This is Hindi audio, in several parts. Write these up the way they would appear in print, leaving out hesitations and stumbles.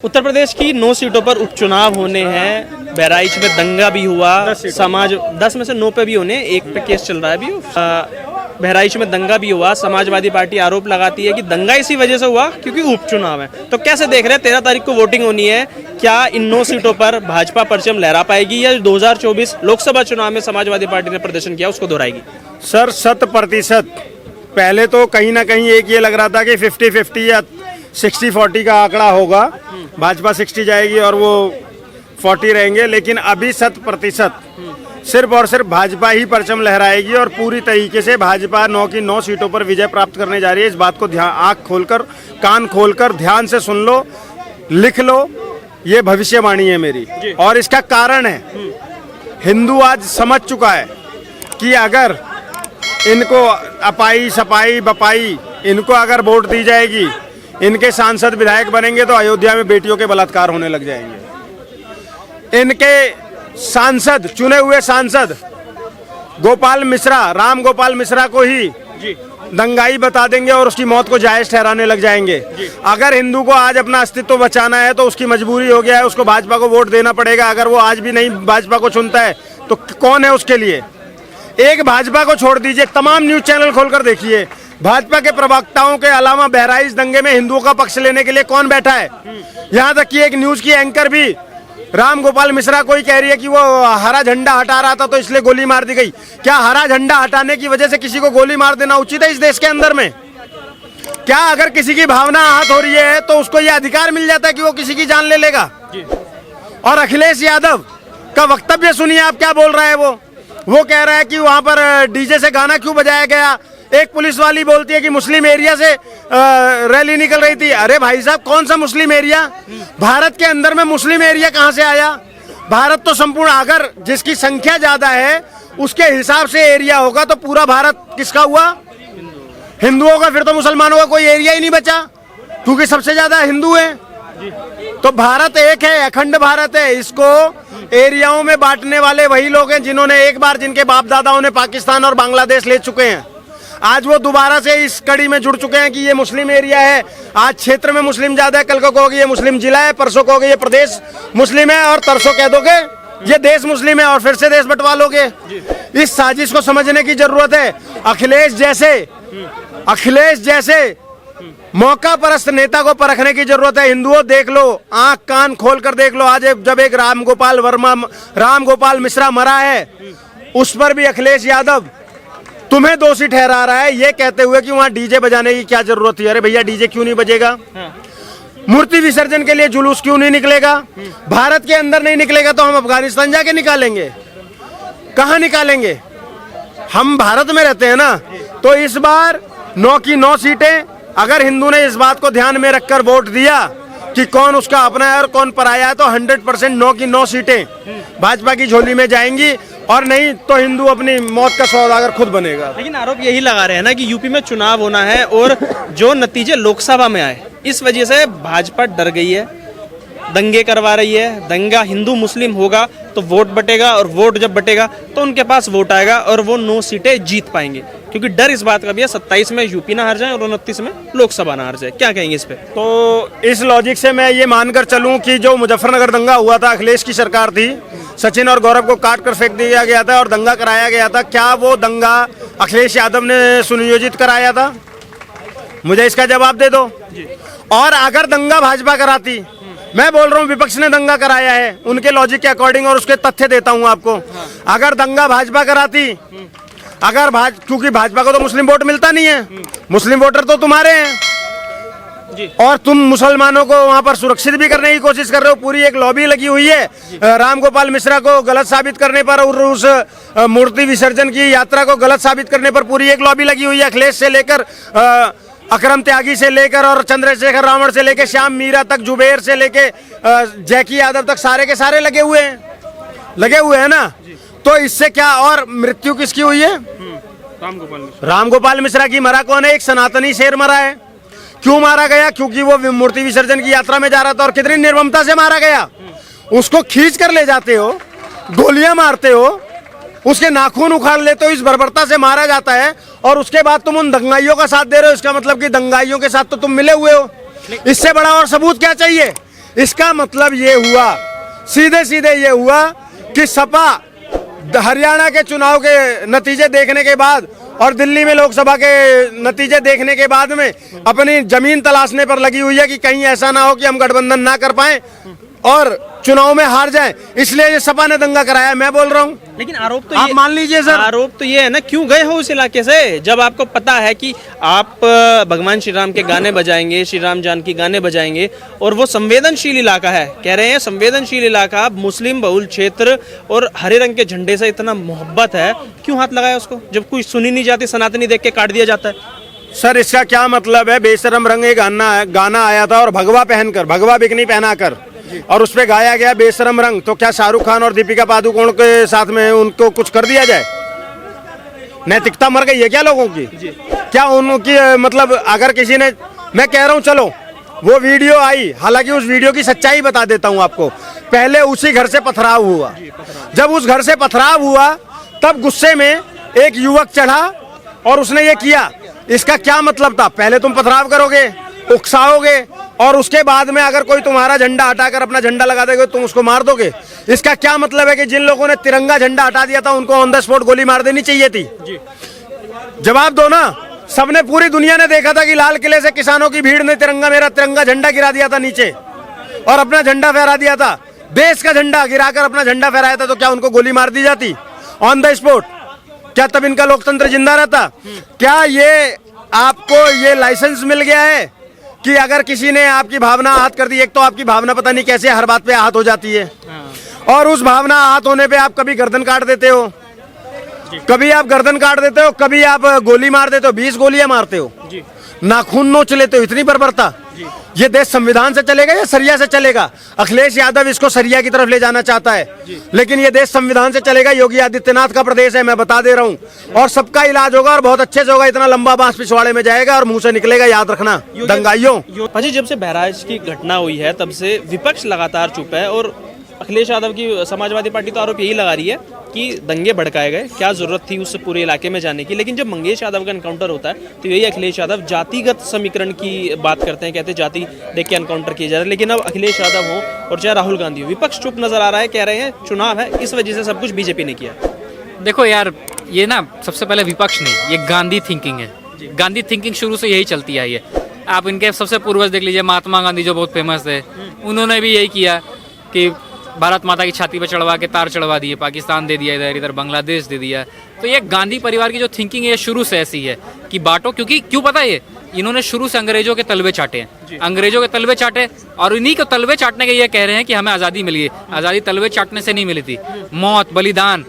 उत्तर प्रदेश की 9 सीटों पर उपचुनाव होने हैं। बहराइच में दंगा भी हुआ, समाज 10 में से 9 पे भी होने, एक पे केस चल रहा है अभी। बहराइच में दंगा भी हुआ। समाजवादी पार्टी आरोप लगाती है कि दंगा इसी वजह से हुआ क्योंकि उपचुनाव है। तो कैसे देख रहे हैं, 13 तारीख को वोटिंग होनी है, क्या इन 9 सीटों पर भाजपा परचम लहरा पाएगी या 2024 लोकसभा चुनाव में समाजवादी पार्टी ने प्रदर्शन किया उसको दोहराएगी? सर 100% पहले तो कहीं ना कहीं एक ये लग रहा था कि 50-50 या 60-40 का आंकड़ा होगा, भाजपा 60 जाएगी और वो 40 रहेंगे। लेकिन अभी 100% सिर्फ और सिर्फ भाजपा ही परचम लहराएगी और पूरी तरीके से भाजपा 9 की 9 सीटों पर विजय प्राप्त करने जा रही है। इस बात को ध्यान, आँख खोलकर, कान खोलकर ध्यान से सुन लो, लिख लो, ये भविष्यवाणी है मेरी। और इसका कारण है, हिंदू आज समझ चुका है कि अगर इनको अपाई सपाई बपाई इनको अगर वोट दी जाएगी, इनके सांसद विधायक बनेंगे तो अयोध्या में बेटियों के बलात्कार होने लग जाएंगे। इनके सांसद, चुने हुए सांसद गोपाल मिश्रा, राम गोपाल मिश्रा को ही दंगाई बता देंगे और उसकी मौत को जायज ठहराने लग जाएंगे। अगर हिंदू को आज अपना अस्तित्व बचाना है तो उसकी मजबूरी हो गया है, उसको भाजपा को वोट देना पड़ेगा। अगर वो आज भी नहीं भाजपा को चुनता है तो कौन है उसके लिए? एक भाजपा को छोड़ दीजिए, तमाम न्यूज चैनल खोलकर देखिए, भाजपा के प्रवक्ताओं के अलावा बहराइच दंगे में हिंदुओं का पक्ष लेने के लिए कौन बैठा है? यहाँ तक कि एक न्यूज की एंकर भी राम गोपाल मिश्रा को ही कह रही है कि वो हरा झंडा हटा रहा था तो इसलिए गोली मार दी गई। क्या हरा झंडा हटाने की वजह से किसी को गोली मार देना उचित है इस देश के अंदर में? क्या अगर किसी की भावना आहत हो रही है तो उसको यह अधिकार मिल जाता है कि वो किसी की जान ले लेगा? और अखिलेश यादव का वक्तव्य सुनिए, आप क्या बोल रहा है। वो कह रहा है कि वहां पर डीजे से गाना क्यों बजाया गया। एक पुलिस वाली बोलती है कि मुस्लिम एरिया से रैली निकल रही थी। अरे भाई साहब, कौन सा मुस्लिम एरिया? भारत के अंदर में मुस्लिम एरिया कहां से आया? भारत तो संपूर्ण, अगर जिसकी संख्या ज्यादा है उसके हिसाब से एरिया होगा तो पूरा भारत किसका हुआ? हिंदुओं का। फिर तो मुसलमानों का कोई एरिया ही नहीं बचा क्योंकि सबसे ज्यादा हिंदू है। तो भारत एक है, अखंड भारत है। इसको एरियाओं में बांटने वाले वही लोग हैं जिन्होंने एक बार, जिनके बाप दादाओं ने पाकिस्तान और बांग्लादेश ले चुके हैं। आज वो दोबारा से इस कड़ी में जुड़ चुके हैं कि ये मुस्लिम एरिया है। आज क्षेत्र में मुस्लिम ज्यादा है, कल को कहोगे ये मुस्लिम जिला है, परसों कहोगे ये प्रदेश मुस्लिम है और तरसों कह दोगे ये देश मुस्लिम है और फिर से देश बंटवा लोगे। इस साजिश को समझने की जरूरत है। अखिलेश जैसे मौका परस्त नेता को परखने की जरूरत है। हिंदुओं देख लो, आंख कान खोल कर देख लो। आज जब एक राम गोपाल मिश्रा मरा है, उस पर भी अखिलेश यादव तुम्हें दोषी ठहरा रहा है, ये कहते हुए कि वहां डीजे बजाने की क्या जरूरत है। अरे भैया, डीजे क्यों नहीं बजेगा? मूर्ति विसर्जन के लिए जुलूस क्यों नहीं निकलेगा? भारत के अंदर नहीं निकलेगा तो हम अफगानिस्तान जाके निकालेंगे? कहां निकालेंगे? हम भारत में रहते हैं ना। तो इस बार 9 की 9 सीटें, अगर हिंदू ने इस बात को ध्यान में रखकर वोट दिया कि कौन उसका अपना है और कौन पराया है, तो 100% 9 की 9 सीटें भाजपा की झोली में जाएंगी। और नहीं तो हिंदू अपनी मौत का सौदागर खुद बनेगा। लेकिन आरोप यही लगा रहे हैं ना कि यूपी में चुनाव होना है और जो नतीजे लोकसभा में आए, इस वजह से भाजपा डर गई है, दंगे करवा रही है। दंगा हिंदू मुस्लिम होगा तो वोट बटेगा और वोट जब बटेगा तो उनके पास वोट आएगा और वो 9 सीटें जीत पाएंगे। क्योंकि डर इस बात का भी है 27 में यूपी ना हार जाए और 29 में लोकसभा ना हार जाए। क्या कहेंगे इस पे? तो इस लॉजिक से मैं ये मानकर चलूं कि जो मुजफ्फरनगर दंगा हुआ था, अखिलेश की सरकार थी, सचिन और गौरव को काट कर फेंक दिया गया था और दंगा कराया गया था। क्या वो दंगा अखिलेश यादव ने सुनियोजित कराया था? मुझे इसका जवाब दे दो। और अगर दंगा भाजपा कराती, मैं बोल रहा हूँ विपक्ष ने दंगा कराया है उनके लॉजिक के अकॉर्डिंग, और उसके तथ्य देता हूँ आपको। अगर दंगा भाजपा कराती, क्योंकि भाजपा को तो मुस्लिम वोट मिलता नहीं है, मुस्लिम वोटर तो तुम्हारे हैं और तुम मुसलमानों को वहां पर सुरक्षित भी करने की कोशिश कर रहे हो। पूरी एक लॉबी लगी हुई है राम गोपाल मिश्रा को गलत साबित करने पर और उस मूर्ति विसर्जन की यात्रा को गलत साबित करने पर पूरी एक लॉबी लगी हुई है। अखिलेश से लेकर अकरम त्यागी से लेकर और चंद्रशेखर रावण से लेकर श्याम मीरा तक, जुबेर से लेकर जैकी यादव तक, सारे के सारे लगे हुए हैं ना। तो इससे क्या, और मृत्यु किसकी हुई है? राम गोपाल मिश्रा की। मरा कौन है? एक सनातनी शेर मरा है। क्यों मारा गया? क्योंकि वो मूर्ति विसर्जन की यात्रा में जा रहा था। और कितनी निर्ममता से मारा गया। उसको खींच कर ले जाते हो, गोलियां मारते हो, उसके नाखून उखाड़ लेते हो, इस बर्बरता से मारा जाता है और उसके बाद तुम उन दंगाइयों का साथ दे रहे हो। इसका मतलब कि दंगाइयों के साथ तो तुम मिले हुए हो। इससे बड़ा और सबूत क्या चाहिए? इसका मतलब ये हुआ, सीधे सीधे ये हुआ कि सपा हरियाणा के चुनाव के नतीजे देखने के बाद और दिल्ली में लोकसभा के नतीजे देखने के बाद में अपनी जमीन तलाशने पर लगी हुई है कि कहीं ऐसा ना हो कि हम गठबंधन ना कर पाए और चुनाव में हार जाएं, इसलिए ये सपा ने दंगा कराया। मैं बोल रहा हूँ, लेकिन आरोप तो आप ये मान लीजिए सर, आरोप तो ये है ना, क्यों गए हो उस इलाके से जब आपको पता है कि आप भगवान श्री राम के गाने बजाएंगे, श्री राम जानकी गाने बजाएंगे और वो संवेदनशील इलाका है, कह रहे हैं संवेदनशील इलाका, मुस्लिम बहुल क्षेत्र और हरे रंग के झंडे से इतना मोहब्बत है, क्यों हाथ लगाया उसको जब कोई सुनी नहीं जाती, सनातनी देख के काट दिया जाता है। सर इसका क्या मतलब है? बेशरम रंग एक गाना आया था और भगवा पहनकर, भगवा बिकनी पहनाकर और उस पे गाया गया बेशरम रंग, तो क्या शाहरुख खान और दीपिका पादुकोण के साथ में उनको कुछ कर दिया जाए? नैतिकता मर गई है क्या लोगों की? क्या उनकी मतलब अगर किसी ने, मैं कह रहा हूँ चलो वो वीडियो आई, हालांकि उस वीडियो की सच्चाई बता देता हूँ आपको। पहले उसी घर से पथराव हुआ, जब उस घर से पथराव हुआ तब गुस्से में एक युवक चढ़ा और उसने ये किया। इसका क्या मतलब था? पहले तुम पथराव करोगे, उकसाओगे और उसके बाद में अगर कोई तुम्हारा झंडा हटाकर अपना झंडा लगा देगा तुम उसको मार दोगे। इसका क्या मतलब है कि जिन लोगों ने तिरंगा झंडा हटा दिया था उनको ऑन द स्पॉट गोली मार देनी चाहिए थी? जवाब दो ना। सबने, पूरी दुनिया ने देखा था कि लाल किले से किसानों की भीड़ ने मेरा तिरंगा झंडा गिरा दिया था नीचे और अपना झंडा फहरा दिया था। देश का झंडा गिराकर अपना झंडा फहराया था, तो क्या उनको गोली मार दी जाती ऑन द स्पॉट? क्या तब इनका लोकतंत्र जिंदा रहता? क्या ये आपको ये लाइसेंस मिल गया है कि अगर किसी ने आपकी भावना आहत कर दी, एक तो आपकी भावना पता नहीं कैसे हर बात पे आहत हो जाती है और उस भावना आहत होने पे आप कभी गर्दन काट देते हो, कभी आप गर्दन काट देते हो, कभी आप गोली मार देते हो, 20 गोलियां मारते हो, नाखून नोच लेते हो। इतनी बर्बरता? ये देश संविधान से चलेगा या सरिया से चलेगा? अखिलेश यादव इसको सरिया की तरफ ले जाना चाहता है, लेकिन ये देश संविधान से चलेगा। योगी आदित्यनाथ का प्रदेश है, मैं बता दे रहा हूँ, और सबका इलाज होगा और बहुत अच्छे से होगा। इतना लंबा बांस पिछवाड़े में जाएगा और मुंह से निकलेगा, याद रखना दंगाइयों। अजय, जब से बहराइच की घटना हुई है तब से विपक्ष लगातार चुप है और अखिलेश यादव की समाजवादी पार्टी तो आरोप यही लगा रही है कि दंगे भड़काए गए, क्या जरूरत थी उस पूरे इलाके में जाने की। लेकिन जब मंगेश यादव का एनकाउंटर होता है तो यही अखिलेश यादव जातिगत समीकरण की बात करते हैं, कहते हैं जाति देख के एनकाउंटर किया जा रहा है। लेकिन अब अखिलेश यादव हो और चाहे राहुल गांधी हो, विपक्ष चुप नजर आ रहा है, कह रहे हैं चुनाव है इस वजह से सब कुछ बीजेपी ने किया। देखो यार, ये ना सबसे पहले विपक्ष नहीं, ये गांधी थिंकिंग है। गांधी थिंकिंग शुरू से यही चलती आई है। आप इनके सबसे पूर्वज देख लीजिए, महात्मा गांधी जो बहुत फेमस थे, उन्होंने भी यही किया कि भारत माता की छाती पर चढ़वा के तार चढ़वा दिए, पाकिस्तान दे दिया, इधर इधर बांग्लादेश दे दिया। तो ये गांधी परिवार की जो थिंकिंग है शुरू से ऐसी है कि बांटो, क्योंकि क्यों पता है, इन्होंने शुरू से अंग्रेजों के तलवे चाटे हैं, अंग्रेजों के तलवे चाटे, और इन्हीं को तलवे चाटने के ये कह रहे हैं कि हमें आज़ादी मिली है। आज़ादी तलवे चाटने से नहीं मिली थी, मौत, बलिदान।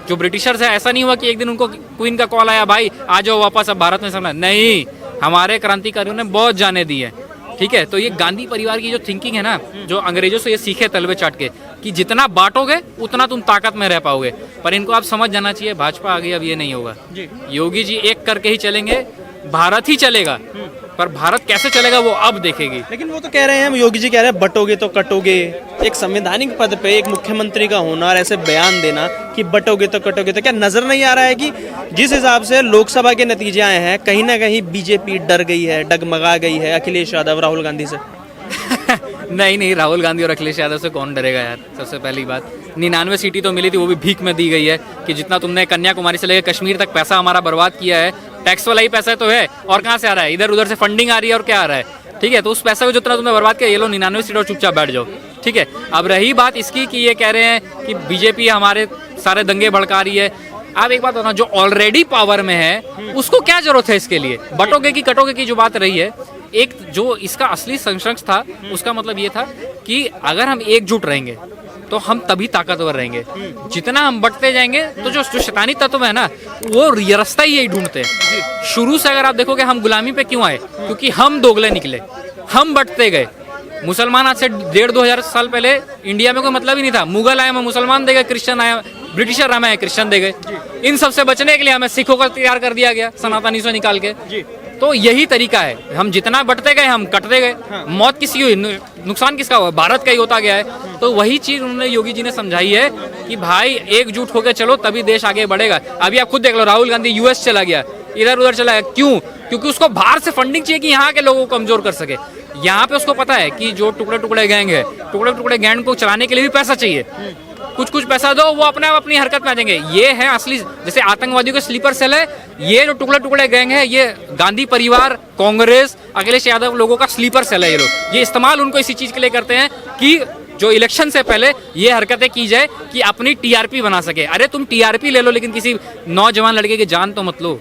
जो ब्रिटिशर्स है, ऐसा नहीं हुआ कि एक दिन उनको क्वीन का कॉल आया, भाई आ जाओ वापस अब भारत में समझ, नहीं, हमारे क्रांतिकारियों ने बहुत जाने दी है। ठीक है, तो ये गांधी परिवार की जो थिंकिंग है ना, जो अंग्रेजों से ये सीखे तलवे चाट के, कि जितना बांटोगे उतना तुम ताकत में रह पाओगे। पर इनको आप समझ जाना चाहिए, भाजपा आ गई, अब ये नहीं होगा। योगी जी एक करके ही चलेंगे, भारत ही चलेगा, पर भारत कैसे चलेगा वो अब देखेगी। लेकिन वो तो कह रहे हैं, योगी जी कह रहे हैं बटोगे तो कटोगे। एक संवैधानिक पद पे एक मुख्यमंत्री का होना और ऐसे बयान देना कि बटोगे तो कटोगे, तो क्या नजर नहीं आ रहा है कि जिस हिसाब से लोकसभा के नतीजे आए हैं, कहीं ना कहीं बीजेपी डर गई है, डगमगा गई है अखिलेश यादव राहुल गांधी से? नहीं, राहुल गांधी और अखिलेश यादव से कौन डरेगा यार। सबसे पहली बात, 99 सीटें तो मिली थी, वो भी भीख में दी गई है। कि जितना तुमने कन्याकुमारी से लेकर कश्मीर तक पैसा हमारा बर्बाद किया है, टैक्स वाला ही पैसा तो है, और कहाँ से आ रहा है? इधर उधर से फंडिंग आ रही है, और क्या आ रहा है? ठीक है, तो उस पैसा को जितना तुमने बर्बाद किया, ये लो 99 सीट और चुपचाप बैठ जाओ। ठीक है, अब रही बात इसकी कि ये कह रहे हैं कि बीजेपी हमारे सारे दंगे भड़का रही है। आप एक बात बताओ, जो ऑलरेडी पावर में है उसको क्या जरूरत है इसके लिए? बटोगे की कटोगे की जो बात रही है, एक जो इसका असली संशय था, उसका मतलब ये था कि अगर हम एकजुट रहेंगे तो हम तभी ताकतवर रहेंगे। जितना हम बटते जाएंगे तो जो शैतानी तत्व है ना, वो रास्ता ही यही ढूंढते हैं। शुरू से अगर आप देखोगे, हम गुलामी पे क्यों आए? क्योंकि हम दोगले निकले, हम बटते गए। मुसलमान आज से 1,500-2 हजार साल पहले इंडिया में कोई मतलब ही नहीं था। मुगल आए, हमें मुसलमान दे गए, क्रिश्चियन आया, ब्रिटिशर हमें क्रिश्चियन दे गए। इन सबसे बचने के लिए हमें सिखों का तैयार कर दिया गया, सनातनी से निकाल के। तो यही तरीका है, हम जितना बढ़ते गए हम कटते गए। मौत किसी हुई, नुकसान किसका हुआ? भारत का ही होता गया है। तो वही चीज उन्होंने योगी जी ने समझाई है कि भाई एकजुट होकर चलो, तभी देश आगे बढ़ेगा। अभी आप खुद देख लो, राहुल गांधी यूएस चला गया, इधर उधर चला गया, क्यों? क्योंकि उसको बाहर से फंडिंग चाहिए कि यहाँ के लोगों को कमजोर कर सके। यहाँ पे उसको पता है कि जो टुकड़े टुकड़े गैंग है, टुकड़े टुकड़े गैंग को चलाने के लिए भी पैसा चाहिए, कुछ पैसा दो, वो अपने आप अपनी हरकत में आ जाएंगे। ये है असली, जैसे आतंकवादियों के स्लीपर सेल है, ये जो टुकड़े टुकड़े गैंग है, ये गांधी परिवार, कांग्रेस, अखिलेश यादव लोगों का स्लीपर सेल है। ये लोग, ये इस्तेमाल उनको इसी चीज के लिए करते हैं कि जो इलेक्शन से पहले ये हरकतें की जाए कि अपनी टीआरपी बना सके। अरे तुम टीआरपी ले लो, लेकिन किसी नौजवान लड़के की जान तो मत लो।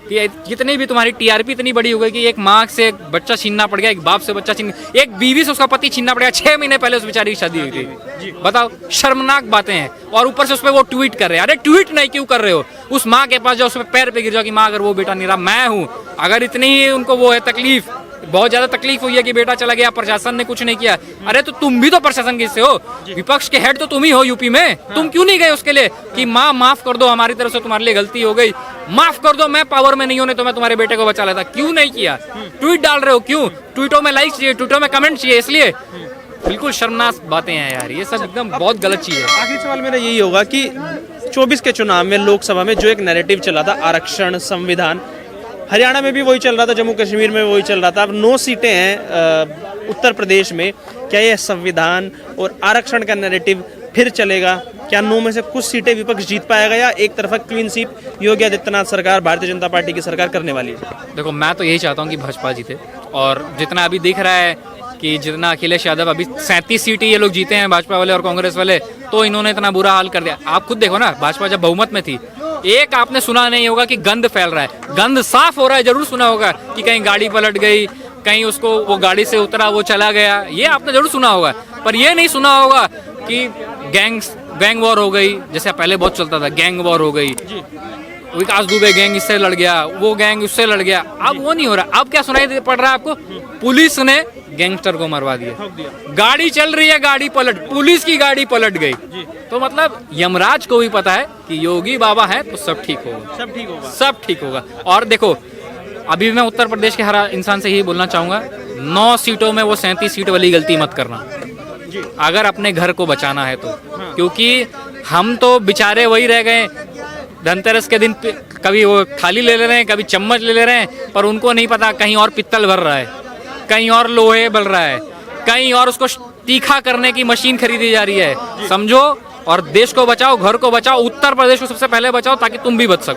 कि जितनी भी तुम्हारी टीआरपी इतनी बड़ी हो गई कि एक माँ से एक बच्चा छीनना पड़ गया, एक बाप से बच्चा छीन, एक बीवी से उसका पति छीनना पड़ गया, 6 महीने पहले उस बेचारी की शादी हुई थी। बताओ, शर्मनाक बातें हैं। और ऊपर से उस पर वो ट्वीट कर रहे हैं। अरे ट्वीट नहीं क्यों कर रहे हो? उस माँ के पास जाओ, उस पर पैर पे गिर जाओ कि माँ अगर वो बेटा नहीं रहा, मैं हूँ। अगर इतनी उनको वो है तकलीफ, बहुत ज्यादा तकलीफ हुई है कि बेटा चला गया, प्रशासन ने कुछ नहीं किया, अरे तो तुम भी तो प्रशासन के हिस्से हो, विपक्ष के हेड तो तुम ही हो यूपी में। तुम क्यों नहीं गए उसके लिए कि माँ माफ कर दो, हमारी तरफ से तुम्हारे लिए गलती हो गई, माफ कर दो, मैं पावर में नहीं होने तो मैं तुम्हारे बेटे को बचा लेता। क्यों नहीं किया? ट्वीट डाल रहे हो क्यों? ट्वीटों में लाइक चाहिए, ट्वीटों में कमेंट चाहिए, इसलिए बिल्कुल शर्मनाक बातें हैं यार, ये सब एकदम बहुत गलत चीज है। आखिरी सवाल मेरा यही होगा कि 24 के चुनाव में लोकसभा में जो एक नैरेटिव चला था, आरक्षण, संविधान, हरियाणा में भी वही चल रहा था, जम्मू कश्मीर में वही चल रहा था, अब 9 सीटें हैं उत्तर प्रदेश में, क्या ये संविधान और आरक्षण का नैरेटिव फिर चलेगा? क्या 9 में से कुछ सीटें विपक्ष जीत पाएगा, या एक तरफा क्लीन स्वीप योगी आदित्यनाथ सरकार, भारतीय जनता पार्टी की सरकार करने वाली है? देखो, मैं तो यही चाहता हूँ कि भाजपा जीते, और जितना अभी दिख रहा है कि जितना अखिलेश यादव अभी 37 सीटें ये लोग जीते हैं, भाजपा वाले और कांग्रेस वाले, तो इन्होंने इतना बुरा हाल कर दिया। आप खुद देखो ना, भाजपा जब बहुमत में थी, एक आपने सुना नहीं होगा कि गंद फैल रहा है, गंद साफ हो रहा है, जरूर सुना होगा कि कहीं गाड़ी पलट गई, कहीं उसको वो गाड़ी से उतरा वो चला गया, ये आपने जरूर सुना होगा। पर ये नहीं सुना होगा कि गैंग वॉर हो गई, जैसे पहले बहुत चलता था, गैंग वॉर हो गई, विकास दुबे गैंग इससे लड़ गया, वो गैंग उससे लड़ गया। अब वो नहीं हो रहा। अब क्या सुनाई पड़ रहा है आपको? पुलिस ने गैंगस्टर को मरवा दिया, गाड़ी चल रही है, गाड़ी पलट, पुलिस की गाड़ी पलट गई। तो मतलब यमराज को भी पता है कि योगी बाबा है तो सब ठीक होगा, सब ठीक होगा, सब ठीक होगा। और देखो, अभी मैं उत्तर प्रदेश के हर इंसान से यही बोलना चाहूंगा, 9 सीटों में वो 37 सीट वाली गलती मत करना, अगर अपने घर को बचाना है तो। क्योंकि हम तो बेचारे वही रह गए, धनतेरस के दिन कभी वो थाली ले रहे हैं, कभी चम्मच ले रहे हैं, पर उनको नहीं पता कहीं और पित्तल भर रहा है, कहीं और लोहे बल रहा है, कहीं और उसको तीखा करने की मशीन खरीदी जा रही है। समझो, और देश को बचाओ, घर को बचाओ, उत्तर प्रदेश को सबसे पहले बचाओ, ताकि तुम भी बच सको।